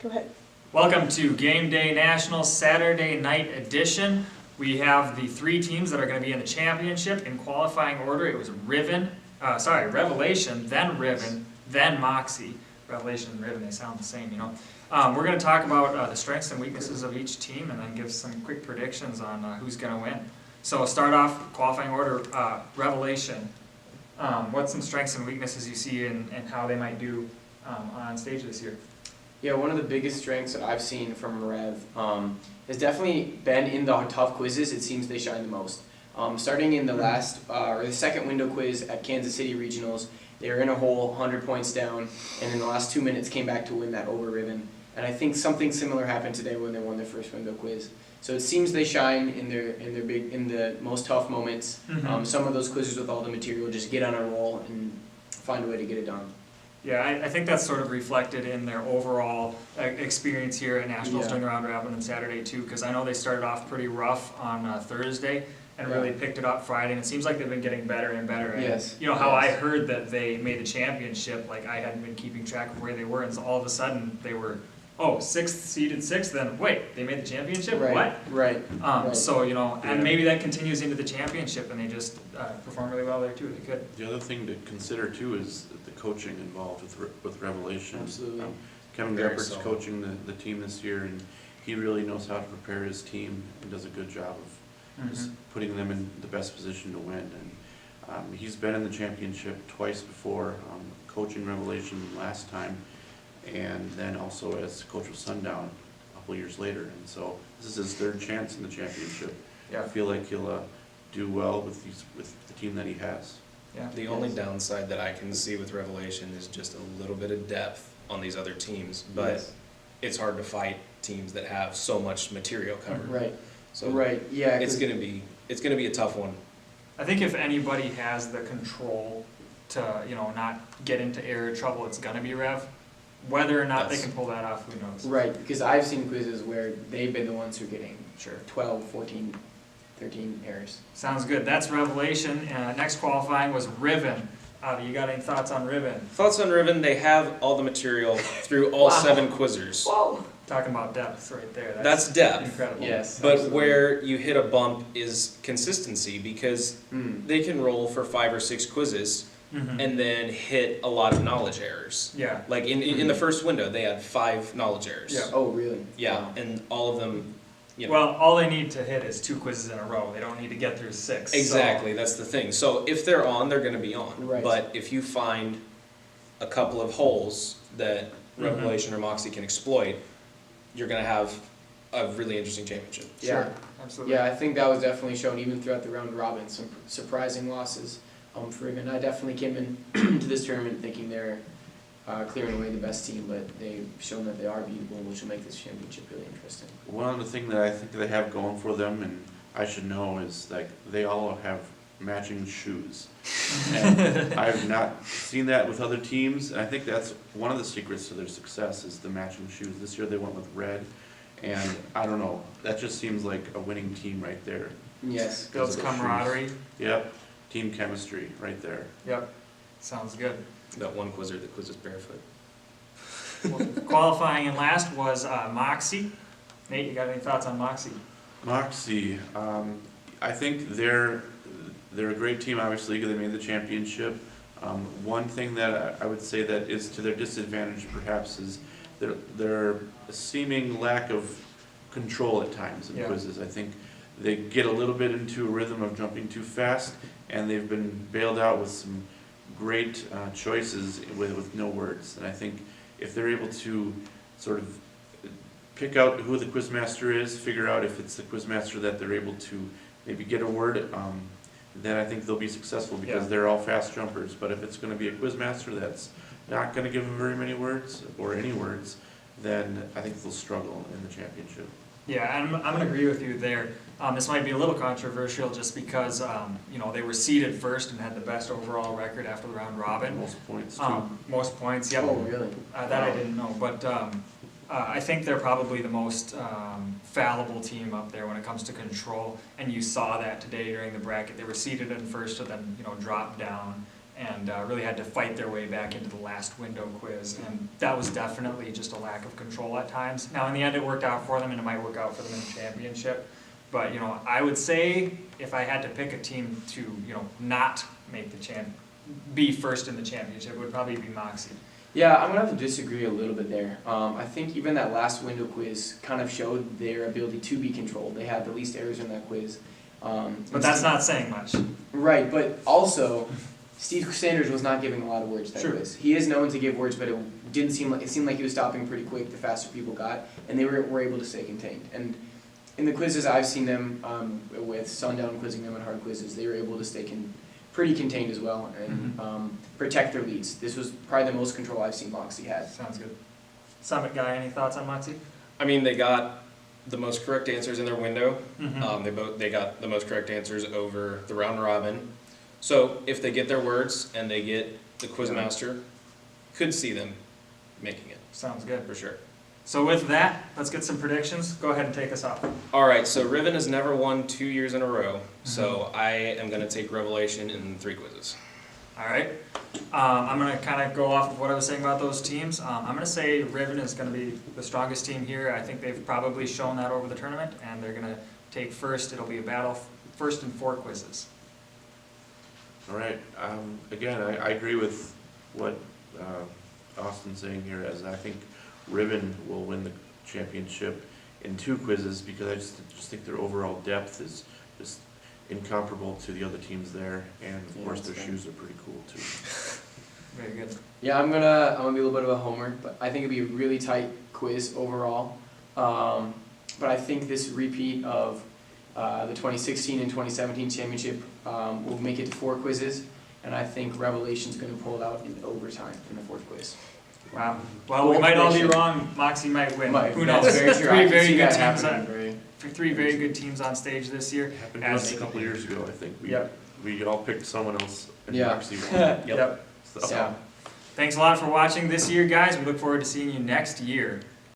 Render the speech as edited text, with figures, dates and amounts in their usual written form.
Go ahead. Welcome to Game Day National Saturday Night Edition. We have the three teams that are going to be in the championship in qualifying order. It was Revelation, then Riven, then Moxie. Revelation and Riven, they sound the same, you know. We're going to talk about the strengths and weaknesses of each team and then give some quick predictions on who's going to win. So start off qualifying order, Revelation. What's some strengths and weaknesses you see and how they might do on stage this year? Yeah, one of the biggest strengths that I've seen from Rev has definitely been in the tough quizzes. It seems they shine the most. Starting in the last or the second window quiz at Kansas City Regionals, they were in a hole, 100 points down, and in the last 2 minutes came back to win that over Riven. And I think something similar happened today when they won their first window quiz. So it seems they shine in the most tough moments. Mm-hmm. Some of those quizzes with all the material just get on a roll and find a way to get it done. Yeah, I think that's sort of reflected in their overall experience here at Nationals during the round robin and Saturday too, because I know they started off pretty rough on Thursday and really picked it up Friday, and it seems like they've been getting better and better. And Yes. you know how I heard that they made the championship, like I hadn't been keeping track of where they were, and so all of a sudden they were, seeded sixth, then wait, they made the championship? Right. What? Right. Right. So, you know, and maybe that continues into the championship and they just perform really well there too, they could. The other thing to consider too is the coaching involved with Revelation. Absolutely. Kevin Very Geppert's so. coaching the team this year, and he really knows how to prepare his team and does a good job of just putting them in the best position to win. And he's been in the championship twice before, coaching Revelation last time, and then also as coach of Sundown a couple years later. And so this is his third chance in the championship. Yeah. I feel like he'll do well with the team that he has. Yeah. The only downside that I can see with Revelation is just a little bit of depth on these other teams, but Yes. it's hard to fight teams that have so much material covered. Right. So Right. Yeah. it's 'cause- gonna be a tough one. I think if anybody has the control to, you know, not get into error trouble, it's gonna be Rev. Whether or not they That's- can pull that off, who knows? Right, because I've seen quizzes where they've been the ones who are getting Sure. 12, 14, 13 errors. Sounds good. That's Revelation. Next qualifying was Riven. You got any thoughts on Riven? Thoughts on Riven? They have all the material through all Wow. 7 quizzers. Whoa! Talking about depth right there. That's depth. Incredible. Yes. But absolutely. where you hit a bump is consistency, because Mm. they can roll for 5 or 6 quizzes Mhm. and then hit a lot of knowledge errors. Yeah. Like in the first window, they had 5 knowledge errors. Yeah. Oh, really? Yeah, Wow. and all of them, you know. Well, all they need to hit is 2 quizzes in a row. They don't need to get through 6. Exactly, that's the thing. So if they're on, they're gonna be on. Right. But if you find a couple of holes that Revelation or Moxie can exploit, you're gonna have a really interesting championship. Yeah. Sure. Absolutely. Yeah, I think that was definitely shown even throughout the round robin. Some surprising losses for Riven. I definitely came in to this tournament thinking they're clearing away the best team, but they've shown that they are beatable, which will make this championship really interesting. One other thing that I think they have going for them, and I should know, is like they all have matching shoes. And I've not seen that with other teams. And I think that's one of the secrets to their success is the matching shoes. This year they went with red, and I don't know, that just seems like a winning team right there. Yes. Builds camaraderie. Yep, team chemistry right there. Yep. Sounds good. That one quizzer that quizzes barefoot. Qualifying in last was Moxie. Nate, you got any thoughts on Moxie? Moxie, I think they're a great team, obviously, because they made the championship. One thing that I would say that is to their disadvantage perhaps is their seeming lack of control at times in quizzes. I think they get a little bit into a rhythm of jumping too fast, and they've been bailed out with some great choices with no words. And I think if they're able to sort of pick out who the quizmaster is, figure out if it's the quizmaster that they're able to maybe get a word, then I think they'll be successful because they're all fast jumpers. But if it's going to be a quizmaster that's not going to give them very many words or any words, then I think they'll struggle in the championship. Yeah, I'm going to agree with you there. This might be a little controversial just because, you know, they were seeded first and had the best overall record after the round robin. Most points too. Most points, yep. Oh, really? That I didn't know, but I think they're probably the most fallible team up there when it comes to control, and you saw that today during the bracket. They were seeded in first, so then, you know, dropped down, and really had to fight their way back into the last window quiz, and that was definitely just a lack of control at times. Now, in the end, it worked out for them, and it might work out for them in the championship, but, you know, I would say if I had to pick a team to, you know, not make the be first in the championship, it would probably be Moxie. Yeah, I'm gonna have to disagree a little bit there. I think even that last window quiz kind of showed their ability to be controlled. They had the least errors in that quiz. But that's not saying much. Right, but also, Steve Sanders was not giving a lot of words that Sure. quiz. He is known to give words, but it seemed like he was stopping pretty quick the faster people got, and they were able to stay contained. And in the quizzes I've seen them with Sundown quizzing them in hard quizzes, they were able to stay pretty contained as well and protect their leads. This was probably the most control I've seen Moxie had. Sounds good. Summit guy, any thoughts on Moxie? I mean, they got the most correct answers in their window. Mhm. They got the most correct answers over the round robin. So if they get their words and they get the quizmaster, could see them making it Sounds good. for sure. So with that, let's get some predictions. Go ahead and take us off. All right, so Riven has never won 2 years in a row, so I am going to take Revelation in 3 quizzes. All right. I'm going to kind of go off of what I was saying about those teams. I'm going to say Riven is going to be the strongest team here. I think they've probably shown that over the tournament, and they're going to take first. It'll be a battle first in 4 quizzes. All right, again, I agree with what Austin's saying here, as I think Riven will win the championship in 2 quizzes, because I just think their overall depth is just incomparable to the other teams there, and of Yeah, course that's their fair. shoes are pretty cool too. Very good. Yeah, I'm gonna be a little bit of a homer, but I think it'll be a really tight quiz overall. But I think this repeat of the 2016 and 2017 championship will make it to 4 quizzes, and I think Revelation's going to pull it out in overtime in the 4th quiz. Wow. Well, we might all be wrong. Moxie might win. Who knows? That's very true. I Three can very see good that teams happening. on, Very. 3 very good teams on stage this year. Happened to us a couple of years ago, I think. Yep. We all picked someone else and Yeah. Moxie won. Yep. So- Yeah. Thanks a lot for watching this year, guys. We look forward to seeing you next year.